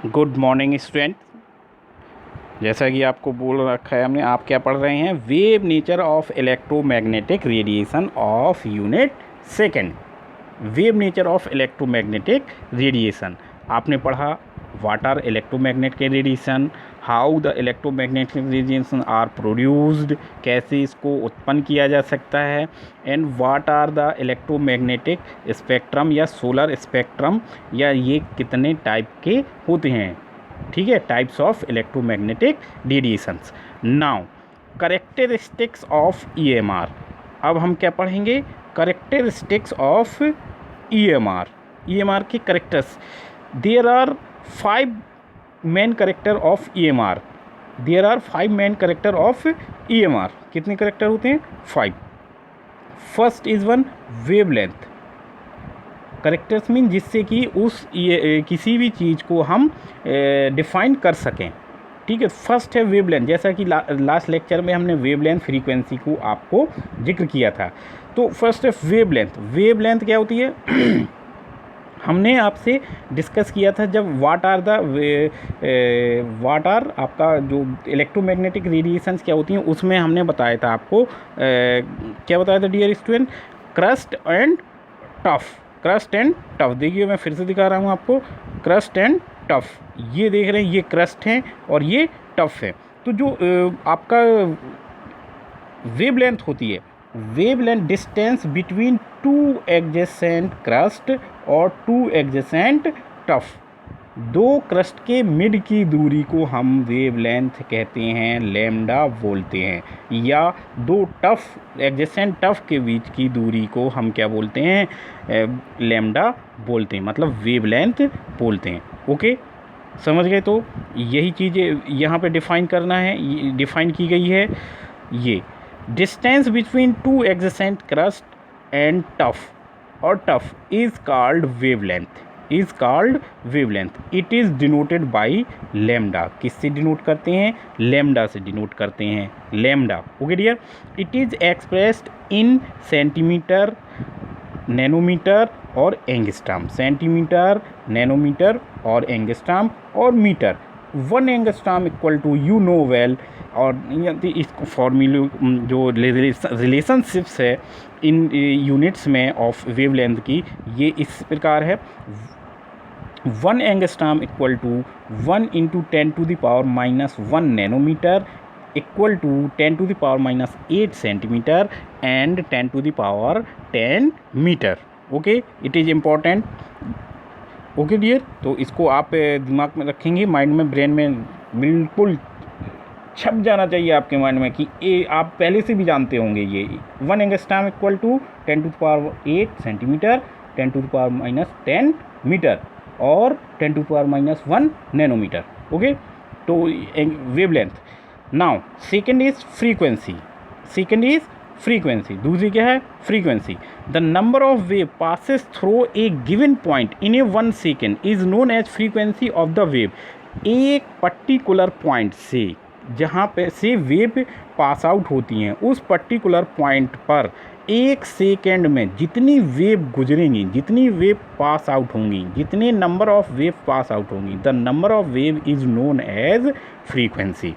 Good morning student. जैसा कि आपको बोल रखा है हमने, आप क्या पढ़ रहे हैं? Wave nature of electromagnetic radiation of unit second. Wave nature of electromagnetic radiation आपने पढ़ा। What are electromagnetic radiation, how the electromagnetic radiation are produced, कैसे इसको उत्पन्न किया जा सकता है, and what are the electromagnetic spectrum या सोलर स्पेक्ट्रम, या ये कितने टाइप के होते हैं। ठीक है, types of electromagnetic radiations. Now characteristics of EMR। अब हम क्या पढ़ेंगे? Characteristics of EMR। EMR के characters. There are 5 main character of EMR। There are 5 main character of EMR। कितने करेक्टर होते हैं? 5। First is one wavelength. Characters mean जिससे कि किसी भी चीज़ को हम डिफाइन कर सकें। ठीक है, फर्स्ट है वेवलेंथ। जैसा कि लास्ट लेक्चर में हमने वेवलेंथ फ्रीक्वेंसी को आपको जिक्र किया था। तो फर्स्ट है वेवलेंथ। वेवलेंथ क्या होती है? हमने आपसे डिस्कस किया था जब व्हाट आर आपका जो इलेक्ट्रोमैग्नेटिक रेडिएशंस क्या होती हैं, उसमें हमने बताया था आपको क्या बताया था dear student? Crest and trough. Crest and trough. देखिए मैं फिर से दिखा रहा हूँ आपको, क्रस्ट एंड टफ। ये देख रहे हैं, ये क्रस्ट हैं और ये टफ है। तो जो आपका वेवलेंथ होती है, wavelength distance between 2 adjacent crust और 2 एडजेसेंट टफ। 2 क्रस्ट के मिड की दूरी को हम वेवलेंथ कहते हैं, लैम्डा बोलते हैं। या 2 टफ एडजेसेंट टफ के बीच की दूरी को हम क्या बोलते हैं? लैम्डा बोलते हैं, मतलब वेवलेंथ बोलते हैं। ओके, समझ गए? तो यही चीज़ें यहाँ पे डिफाइन करना है, डिफाइन की गई है। ये distance between 2 adjacent crest and trough और trough is called wavelength. Is called wavelength. It is denoted by lambda. किससे डिनोट करते हैं? लैम्डा से डिनोट करते हैं, lambda. Okay dear. It is expressed in centimetre, nanometre और एंगस्ट्राम। सेंटीमीटर, नैनोमीटर और angstrom और metre. 1 angstrom equal to, you know well, और इस फॉर्मूले जो रिलेशनशिप्स है इन यूनिट्स में ऑफ वेवलेंथ की, ये इस प्रकार है। 1 angstrom equal to 1 × 10⁻⁻1 nanometre equal to 10⁻⁻8 centimetre and 10⁻10 metre. Okay, it is important. Okay dear, तो इसको आप दिमाग में रखेंगे, माइंड में, ब्रेन में बिल्कुल छप जाना चाहिए आपके माइंड में कि ये आप पहले से भी जानते होंगे। ये 1 angstrom equal to 10⁻8 centimetre, 10⁻10 metre और 10⁻1 नैनोमीटर। ओके, तो wavelength. Now second is frequency. Second is frequency. दूसरी क्या है? Frequency. The number of wave passes through a given point in a 1 second is known as frequency of the wave. एक particular point से, जहाँ पे से wave pass out होती हैं, उस पर्टिकुलर पॉइंट पर 1 सेकेंड में जितनी वेव गुजरेंगी, जितनी वेव पास आउट होंगी, जितने number of wave pass out होंगी, the number of wave is known as frequency.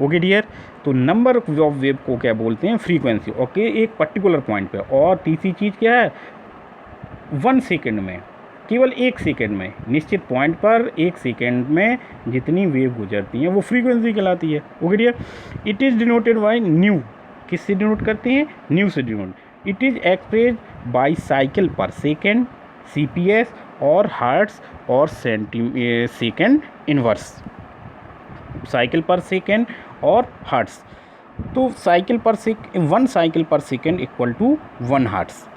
Okay dear, तो नंबर ऑफ वेव को क्या बोलते हैं? फ्रीक्वेंसी। ओके, एक पर्टिकुलर पॉइंट पे। और तीसरी चीज़ क्या है? 1 सेकेंड में, केवल 1 सेकेंड में, निश्चित पॉइंट पर 1 सेकेंड में जितनी वेव गुजरती हैं वो फ्रीक्वेंसी कहलाती है। Okay dear. It is denoted by nu. किससे डिनोट करते हैं? न्यू से denote. It is expressed by cycle per second, CPS और हर्ट्स और second inverse. Cycle per second और हर्ट्स। तो cycle per 1 cycle per second equal to 1 hertz.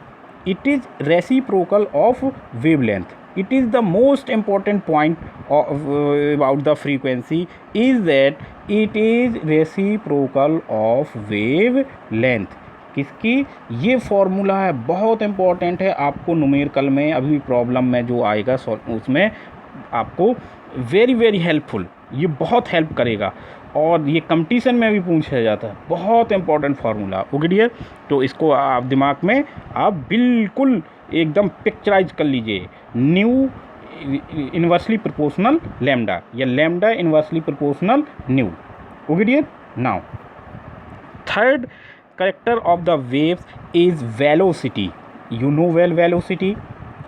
It is reciprocal of wavelength. It is the most important point about the frequency is that it is reciprocal of wavelength. किसकी? ये formula है, बहुत important है। आपको numerical में अभी problem में जो आएगा उसमें आपको वेरी वेरी हेल्पफुल, ये बहुत हेल्प करेगा। और ये कंपटीशन में भी पूछा जाता है, बहुत इंपॉर्टेंट फार्मूला। ओके डियर, तो इसको आप दिमाग में आप बिल्कुल एकदम पिक्चराइज कर लीजिए। न्यू इन्वर्सली प्रोपोर्शनल लैम्डा या lambda inversely proportional nu. Okay dear, now third character of the waves is velocity. You know velocity,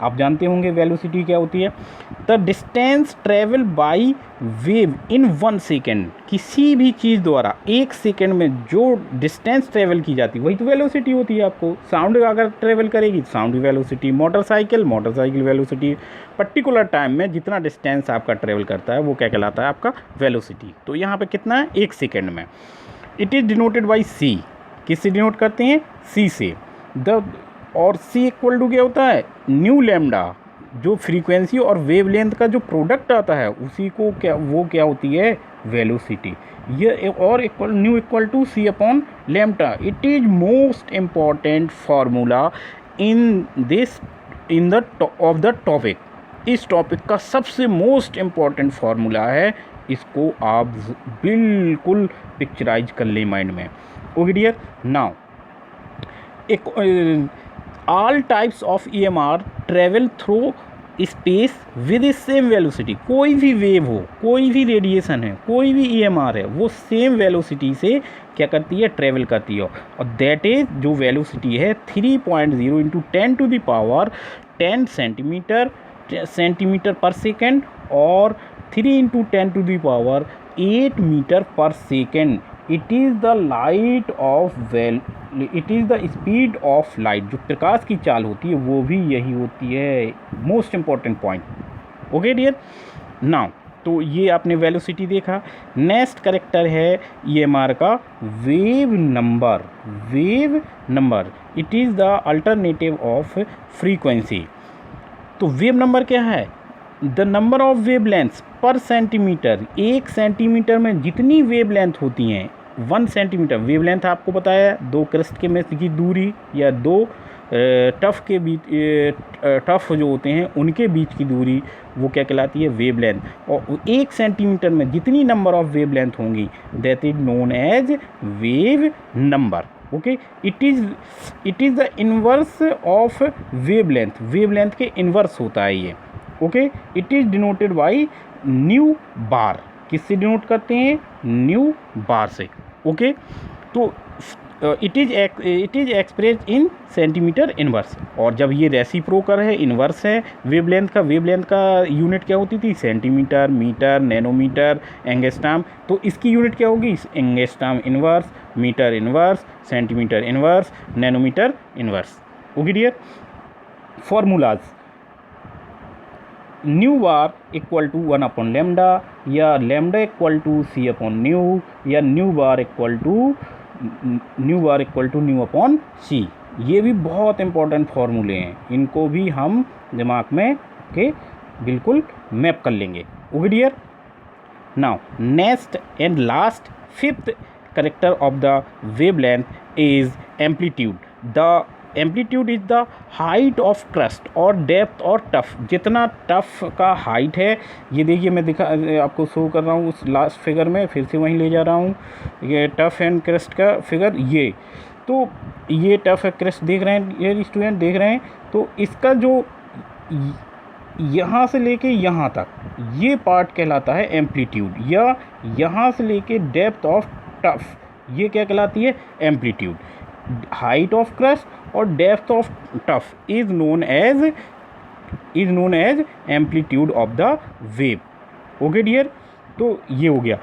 आप जानते होंगे वेलोसिटी क्या होती है। The distance travel by wave in 1 second, किसी भी चीज़ द्वारा 1 सेकेंड में जो डिस्टेंस ट्रेवल की जाती है वही तो वेलोसिटी होती है। आपको साउंड अगर ट्रेवल करेगी तो साउंड की velocity, motorcycle velocity, particular time में जितना डिस्टेंस आपका ट्रेवल करता है वो क्या कहलाता है आपका वेलोसिटी। तो यहाँ पे कितना है 1 सेकेंड में। इट इज़ डिनोटेड बाई सी, किससे डिनोट करते हैं सी से। द और सी इक्वल टू क्या होता है न्यू लैम्डा, जो फ्रीक्वेंसी और वेवलेंथ का जो प्रोडक्ट आता है उसी को क्या होती है वेलोसिटी। ये और nu equal to c upon lambda. It is most important formula in the of the topic. इस टॉपिक का सबसे मोस्ट इम्पॉर्टेंट फार्मूला है, इसको आप बिल्कुल पिक्चराइज कर लें माइंड में। Okay dear, now all types of EMR travel through space with the same velocity। कोई भी वेव हो, कोई भी रेडिएशन है, कोई भी EMR है, वो सेम वेलोसिटी से क्या करती है ट्रेवल करती है। और दैट इज जो वेलोसिटी है 3.0 into 10 to the power 10 centimetre per second और 3 into 10 to the power 8 metre per second. It is the light of it is the speed of light. जो प्रकाश की चाल होती है वो भी यही होती है। Most important point. Okay dear, now तो ये आपने वेलोसिटी देखा। नेक्स्ट कैरेक्टर है EMR का wave number. It is the alternative of frequency. तो वेव नंबर क्या है the number of wavelengths per centimetre. 1 centimetre में जितनी वेव लेंथ होती हैं 1 सेंटीमीटर वेव लेंथ आपको बताया, 2 क्रस्ट के मध्य की दूरी या 2 टफ के बीच टफ जो होते हैं उनके बीच की दूरी वो क्या कहलाती है वेव लेंथ। और 1 सेंटीमीटर में जितनी नंबर ऑफ वेव लेंथ होंगी that is known as wave number. Okay, it is the inverse of wave length के इन्वर्स होता है ये। Okay, it is denoted by nu bar. किससे डिनोट करते हैं न्यू बार से। ओके, तो it is express in centimetre inverse. और जब ये रेसिप्रोकल है इनवर्स है वेवलेंथ का यूनिट क्या होती थी सेंटीमीटर, मीटर, नैनोमीटर, एंगस्ट्रॉम। तो इसकी यूनिट क्या होगी angstrom inverse, metre inverse, centimetre inverse, nanometre inverse. Okay dear, formulas nu bar equal to 1 upon lambda या lambda equal to c upon nu या nu bar equal to nu upon c. ये भी बहुत important फार्मूले हैं, इनको भी हम दिमाग में बिल्कुल मैप कर लेंगे। Okay dear, now next and last 5th character of the wavelength is amplitude. The amplitude is the height of crest और डेप्थ और टफ। जितना टफ का हाइट है, ये देखिए मैं आपको शो कर रहा हूँ उस लास्ट फिगर में, फिर से वहीं ले जा रहा हूँ। ये टफ एंड क्रस्ट का फिगर, तो ये टफ एंड क्रस्ट देख रहे हैं ये स्टूडेंट देख रहे हैं। तो इसका जो यहाँ से लेके यहाँ तक ये पार्ट कहलाता है एम्पलीट्यूड, या यहाँ से लेके डेप्थ ऑफ टफ ये क्या कहलाती है एम्पलीट्यूड। हाइट ऑफ क्रस्ट और depth of trough is known as amplitude of the wave. Okay dear, तो ये हो गया।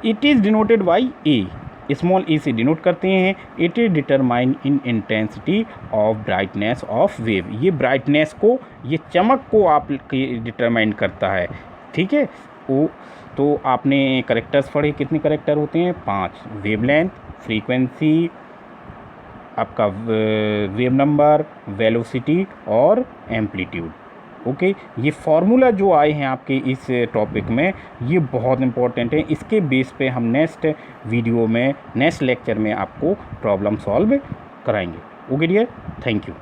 It is denoted by a, small a से डिनोट करते हैं। It is determine in intensity of brightness of wave. ये brightness को, ये चमक को आप डिटरमाइन करता है। ठीक है, तो आपने करेक्टर्स पढ़े, कितने करेक्टर होते हैं 5, वेवलेंथ, फ्रीक्वेंसी, आपका वेव नंबर, वेलोसिटी और एम्पलीट्यूड। ओके, ये फार्मूला जो आए हैं आपके इस टॉपिक में ये बहुत इंपॉर्टेंट है। इसके बेस पे हम नेक्स्ट वीडियो में, नेक्स्ट लेक्चर में आपको प्रॉब्लम सॉल्व कराएंगे। Okay dear, thank you.